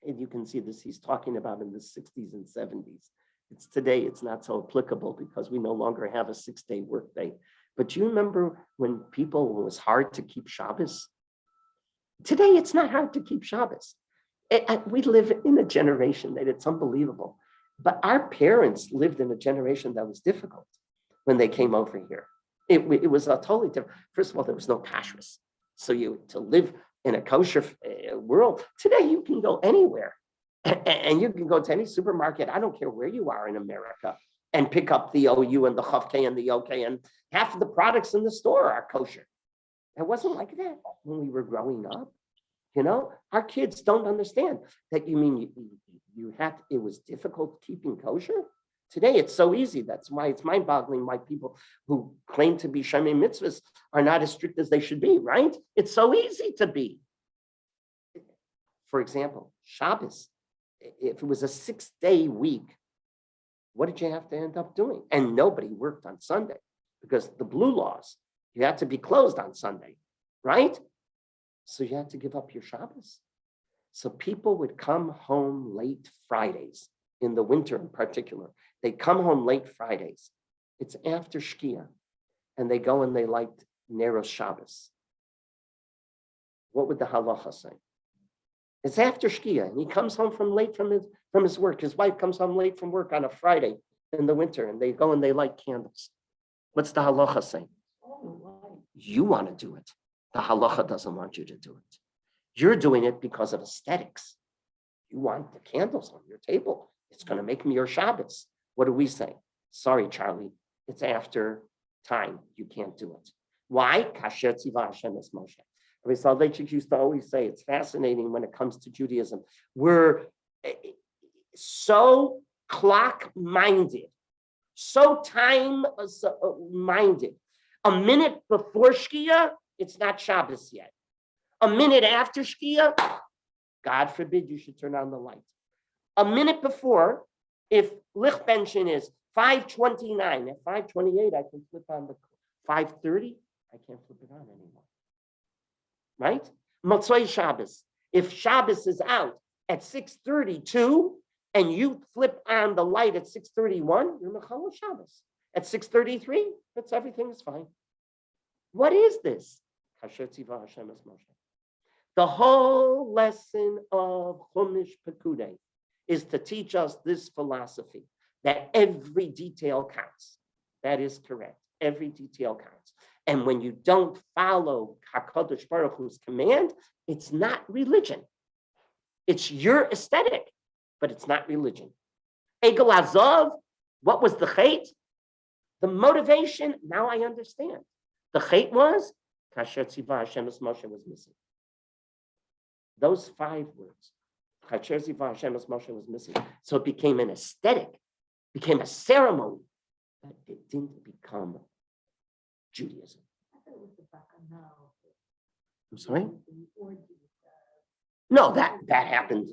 and you can see this, he's talking about in the 60s and 70s. Today, it's not so applicable because we no longer have a 6-day workday. But do you remember when it was hard to keep Shabbos? Today, it's not hard to keep Shabbos. We live in a generation that it's unbelievable. But our parents lived in a generation that was difficult when they came over here. It was a totally different. First of all, there was no kashrus. So to live in a kosher world, today you can go anywhere. And you can go to any supermarket, I don't care where you are in America, and pick up the OU and the Chafke and the OK, and half of the products in the store are kosher. It wasn't like that when we were growing up. Our kids don't understand that. You mean it was difficult keeping kosher? Today, it's so easy. That's why it's mind-boggling why people who claim to be Shomei Mitzvahs are not as strict as they should be, right? It's so easy to be. For example, Shabbos, if it was a 6-day week, what did you have to end up doing? And nobody worked on Sunday because the blue laws, you had to be closed on Sunday, right? So you had to give up your Shabbos. So people would come home late Fridays, in the winter in particular. They come home late Fridays. It's after Shkia, and they go and they light Neros Shabbos. What would the halacha say? It's after Shkia, and he comes home from his work. His wife comes home late from work on a Friday in the winter, and they go and they light candles. What's the halacha say? You want to do it. The halacha doesn't want you to do it. You're doing it because of aesthetics. You want the candles on your table. It's going to make me your Shabbos. What do we say? Sorry, Charlie, it's after time. You can't do it. Why? Kasher tzivah Hashem es Moshe. Rabbi Soloveitchik used to always say, it's fascinating when it comes to Judaism. We're so clock-minded, so time-minded. A minute before Shkia, it's not Shabbos yet. A minute after Shkia, God forbid you should turn on the light. A minute before, if Lichtbenchen is 5:29, at 5:28, I can flip on the 5:30, I can't flip it on anymore. Right? Motzoi Shabbos. If Shabbos is out at 6:32 and you flip on the light at 6:31, you're Mechal Shabbos. At 6:33, that's everything is fine. What is this? The whole lesson of Chumash Pekudei is to teach us this philosophy that every detail counts. That is correct. Every detail counts. And when you don't follow HaKadosh Baruch Hu's command, it's not religion. It's your aesthetic, but it's not religion. Egel Azov, what was the chait? The motivation, now I understand. The chait was, Kasher Tzivah Hashem es Moshe was missing. Those 5 words, Kasher Tzivah Hashem es Moshe was missing. So it became an aesthetic, became a ceremony, but it didn't become Judaism. I'm sorry? No, that happened.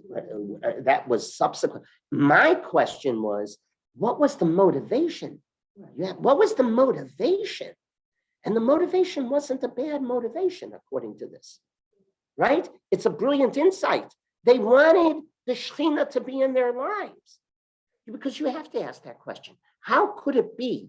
That was subsequent. My question was, what was the motivation? Yeah, what was the motivation? And the motivation wasn't a bad motivation, according to this, right? It's a brilliant insight. They wanted the Shekhinah to be in their lives. Because you have to ask that question. How could it be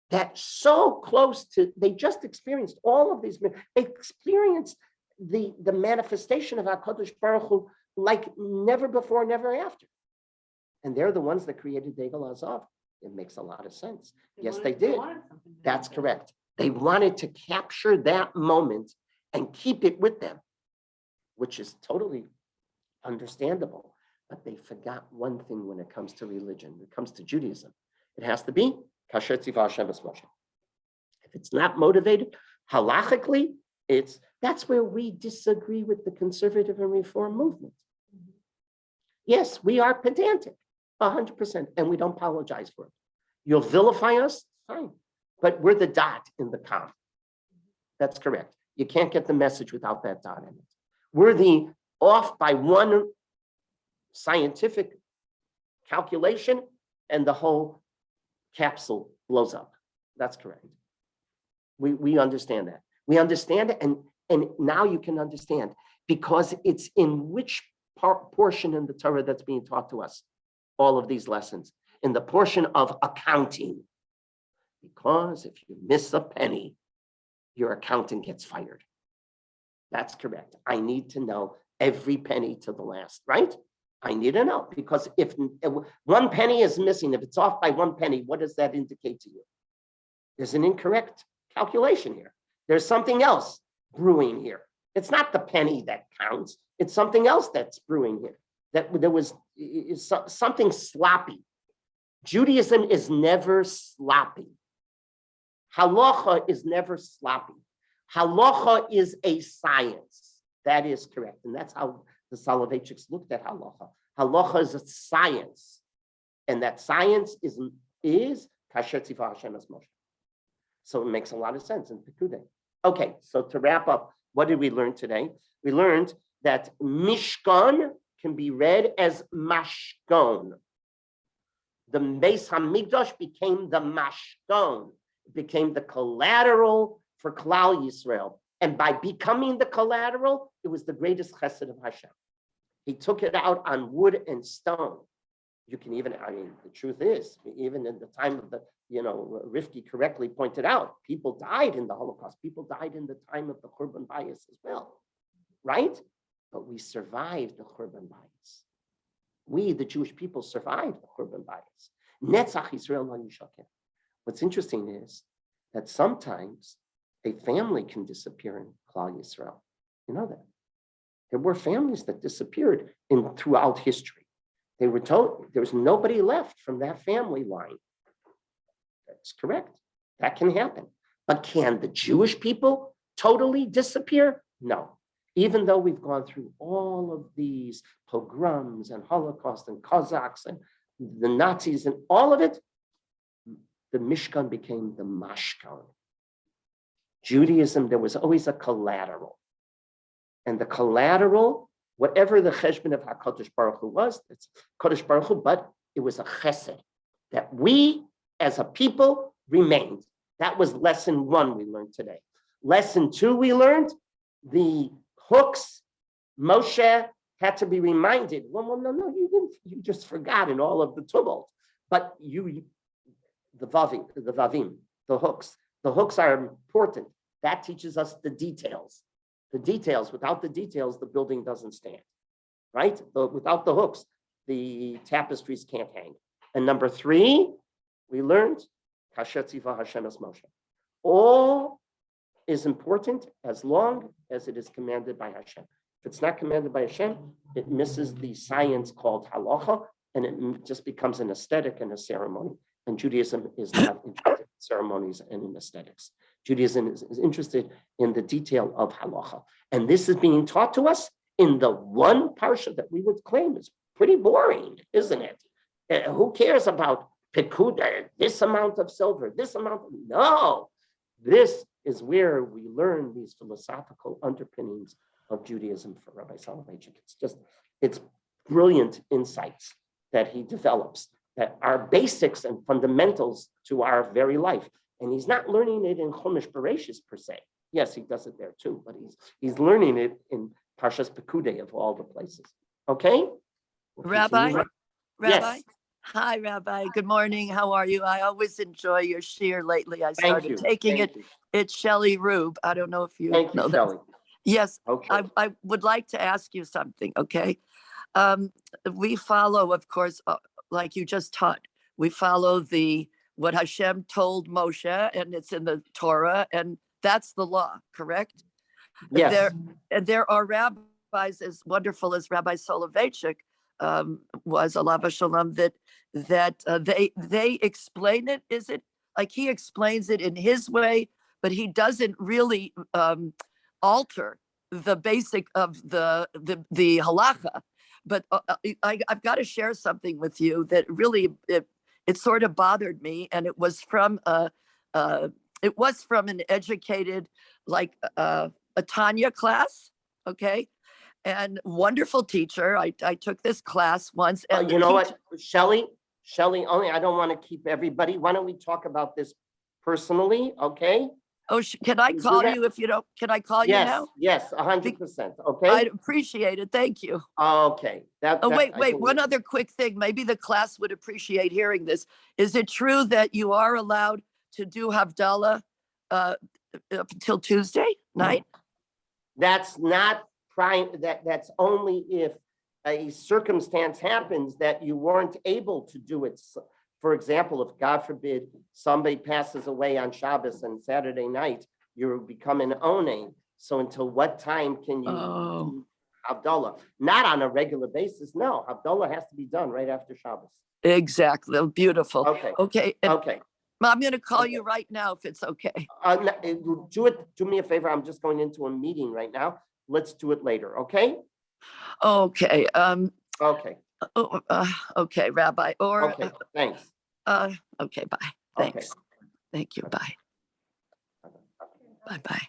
that so close to, they just experienced all of these, they experienced the manifestation of HaKadosh Baruch Hu like never before, never after. And they're the ones that created Degel Azav. It makes a lot of sense. Yes, they did. That's correct. They wanted to capture that moment and keep it with them, which is totally understandable. But they forgot one thing when it comes to religion, when it comes to Judaism. It has to be kasher tzivah Hashem es Moshe. If it's not motivated, halachically, that's where we disagree with the conservative and reform movement. Yes, we are pedantic, 100%, and we don't apologize for it. You'll vilify us, fine, but we're the dot in the com. That's correct. You can't get the message without that dot in it. We're the off by one scientific calculation and the whole capsule blows up. That's correct. We understand that. We understand it, and now you can understand because it's in which portion in the Torah that's being taught to us, all of these lessons, in the portion of accounting. Because if you miss a penny, your accountant gets fired. That's correct. I need to know every penny to the last, right? I need to know, because if one penny is missing, if it's off by one penny, what does that indicate to you? There's an incorrect calculation here. There's something else brewing here. It's not the penny that counts. It's something else that's brewing here. That there was something sloppy. Judaism is never sloppy. Halacha is never sloppy. Halacha is a science. That is correct. And that's how the Soloveitchiks looked at halacha. Halacha is a science. And that science is kasher tzivah Hashem es Moshe. So it makes a lot of sense in Pekudei. Okay, so to wrap up, what did we learn today? We learned that Mishkan can be read as Mashkon. The Beis Hamikdash became the Mashkon. It became the collateral for Klal Yisrael. And by becoming the collateral, it was the greatest chesed of Hashem. He took it out on wood and stone. You can even, the truth is, even in the time of the, Rifki correctly pointed out, people died in the Holocaust. People died in the time of the Churban Bayis as well, right? But we survived the Churban Bayis. We, the Jewish people, survived the Churban Bayis. Netzach Yisrael lo yishaker. What's interesting is that sometimes a family can disappear in Klal Yisrael. You know that. There were families that disappeared throughout history. They were told there was nobody left from that family line. That's correct. That can happen. But can the Jewish people totally disappear? No. Even though we've gone through all of these pogroms and Holocaust and Cossacks and the Nazis and all of it, the Mishkan became the Mashkan. Judaism, there was always a collateral. And the collateral, whatever the cheshbon of HaKadosh Baruch Hu was, it's Kadosh Baruch Hu, but it was a chesed that we as a people remained. That was lesson 1 we learned today. Lesson 2 we learned, the hooks, Moshe had to be reminded, well, no, you didn't, you just forgot in all of the tumult. But the vavim, the hooks are important. That teaches us the details. The details, without the details, the building doesn't stand, right? Without the hooks, the tapestries can't hang. And number 3, we learned, kasher tzivah Hashem es Moshe. All is important as long as it is commanded by Hashem. If it's not commanded by Hashem, it misses the science called halacha, and it just becomes an aesthetic and a ceremony. And Judaism is not interested in ceremonies and in aesthetics. Judaism is interested in the detail of halacha. And this is being taught to us in the one parsha that we would claim is pretty boring, isn't it? Who cares about Pekudei, this amount of silver, this amount of, no. This is where we learn these philosophical underpinnings of Judaism for Rabbi Soloveitchik. It's brilliant insights that he develops that are basics and fundamentals to our very life. And he's not learning it in Chumash Bereshis per se. Yes, he does it there too, but he's learning it in Parshas Pekudei of all the places. Okay? We'll Rabbi? continue. Rabbi? Yes, Hi, Rabbi. Good morning. How are you? I always enjoy your shir lately. I thank you. started taking Thank it. you. It's Shelley Rube. I don't know if you Thank know you, that. Shelley. Yes, Okay. I would like to ask you something, okay? We follow, of course, like you just taught, we follow what Hashem told Moshe, and it's in the Torah, and that's the law, correct? Yes. There are rabbis as wonderful as Rabbi Soloveitchik was, alav shalom, that they explain it. Is it like he explains it in his way, but he doesn't really alter the basic of the halacha. But I've got to share something with you that really it sort of bothered me, and it was from an educated, like a Tanya class, okay, and wonderful teacher. I took this class once, and You know what, Shelley, only I don't want to keep everybody. Why don't we talk about this personally, okay? Oh, can I do call that? you if you don't? Can I call you Yes, now? yes, 100%, okay? I'd appreciate it. Thank you. Okay. Oh, wait, I wait, think one other quick thing. Maybe the class would appreciate hearing this. Is it true that you are allowed to do Havdalah up until Tuesday night? That's not prime, that's only if a circumstance happens that you weren't able to do it. For example, if God forbid somebody passes away on Shabbos and Saturday night, you become an onen. So until what time can you do Havdalah? Not on a regular basis. No, Havdalah has to be done right after Shabbos. Exactly. Beautiful. Okay. Okay. And Okay. I'm going to call Okay. you right now if it's okay. Do me a favor. I'm just going into a meeting right now. Let's do it later. Okay. Okay. Okay. Okay, Rabbi. Or Okay. Thanks. okay. Bye. Okay. Thanks. Thank you. Bye. Bye. Bye.